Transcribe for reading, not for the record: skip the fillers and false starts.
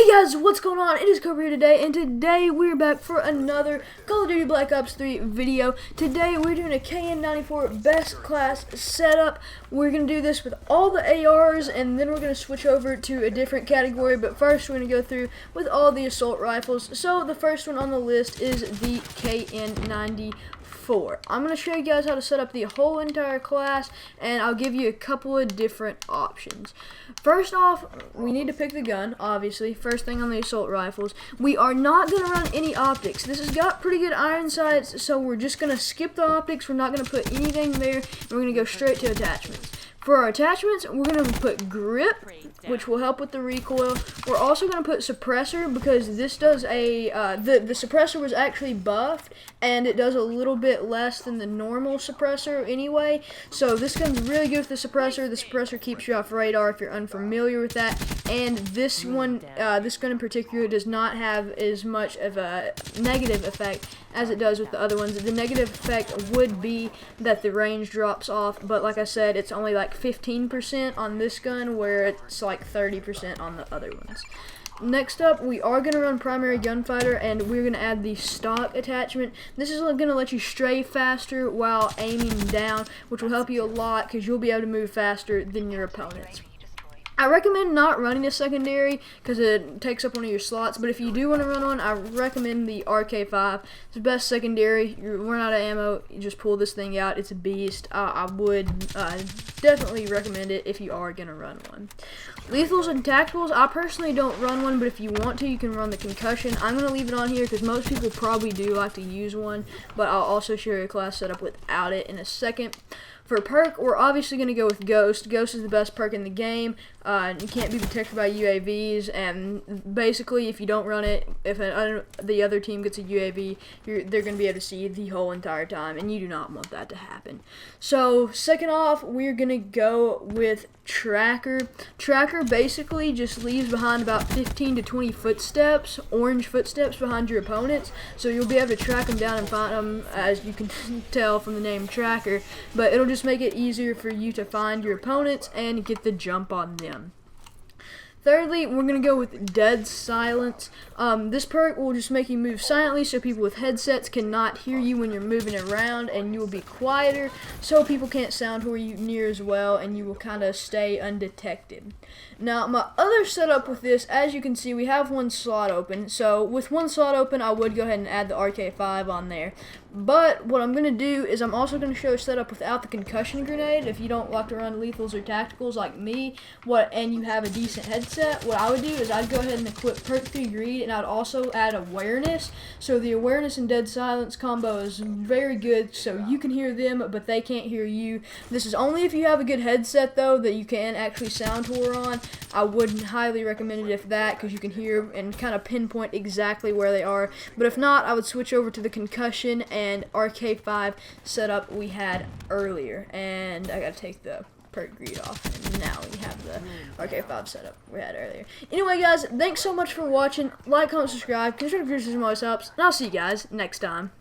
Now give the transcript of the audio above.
Hey guys, what's going on? It is Cobra here today, and today we're back for another Call of Duty Black Ops 3 video. Today we're doing a KN-44 best class setup. We're going to do this with all the ARs, and then we're going to switch over to a different category, but first we're going to go through with all the assault rifles. So the first one on the list is the KN-44. I'm going to show you guys how to set up the whole entire class, and I'll give you a couple of different options. First off, we need to pick the gun, obviously. First thing on the assault rifles. We are not going to run any optics. This has got pretty good iron sights, so we're just going to skip the optics. We're not going to put anything there, and we're going to go straight to attachments. For our attachments, we're going to put grip, which will help with the recoil. We're also going to put suppressor, because this does a, the suppressor was actually buffed, and it does a little bit less than the normal suppressor anyway. So this gun's really good with the suppressor. The suppressor keeps you off radar if you're unfamiliar with that. And this one, this gun in particular, does not have as much of a negative effect as it does with the other ones. The negative effect would be that the range drops off, but like I said, it's only like 15% on this gun, where it's like 30% on the other ones. Next up, we are going to run primary gunfighter, and we're going to add the stock attachment. This is going to let you stray faster while aiming down, which will help you a lot because you'll be able to move faster than your opponents. I recommend not running a secondary because it takes up one of your slots, but if you do want to run one, I recommend the RK5. It's the best secondary. You're running out of ammo, you just pull this thing out. It's a beast. I would definitely recommend it if you are going to run one. Lethals and tacticals, I personally don't run one, but if you want to, you can run the concussion. I'm going to leave it on here because most people probably do like to use one, but I'll also show you a class setup without it in a second. For perk, we're obviously going to go with Ghost. Ghost is the best perk in the game. You can't be protected by UAVs, and basically if you don't run it, if the other team gets a UAV, they're going to be able to see you the whole entire time, and you do not want that to happen. So second off, we're going to go with Tracker. Tracker basically just leaves behind about 15 to 20 footsteps, orange footsteps behind your opponents, so you'll be able to track them down and find them, as you can tell from the name Tracker, but it'll just make it easier for you to find your opponents and get the jump on them. Thirdly, we're going to go with Dead Silence. This perk will just make you move silently so people with headsets cannot hear you when you're moving around, and you will be quieter so people can't sound who you near as well, and you will kind of stay undetected. Now, my other setup with this, as you can see, we have one slot open. So with one slot open, I would go ahead and add the RK5 on there. But what I'm going to do is I'm also going to show a setup without the concussion grenade. If you don't like to run lethals or tacticals like me, and you have a decent headset, what I would do is I'd go ahead and equip Perk 3 Greed, and I'd also add awareness. So the awareness and dead silence combo is very good, so you can hear them, but they can't hear you. This is only if you have a good headset, though, that you can actually sound whore on. I would highly recommend it if that, because you can hear and kind of pinpoint exactly where they are. But if not, I would switch over to the concussion and RK5 setup we had earlier. And I gotta take the perk greed off, and now we have the RK5 setup we had earlier. Anyway, guys, thanks so much for watching. Like, comment, subscribe, consider this always helps, and I'll see you guys next time.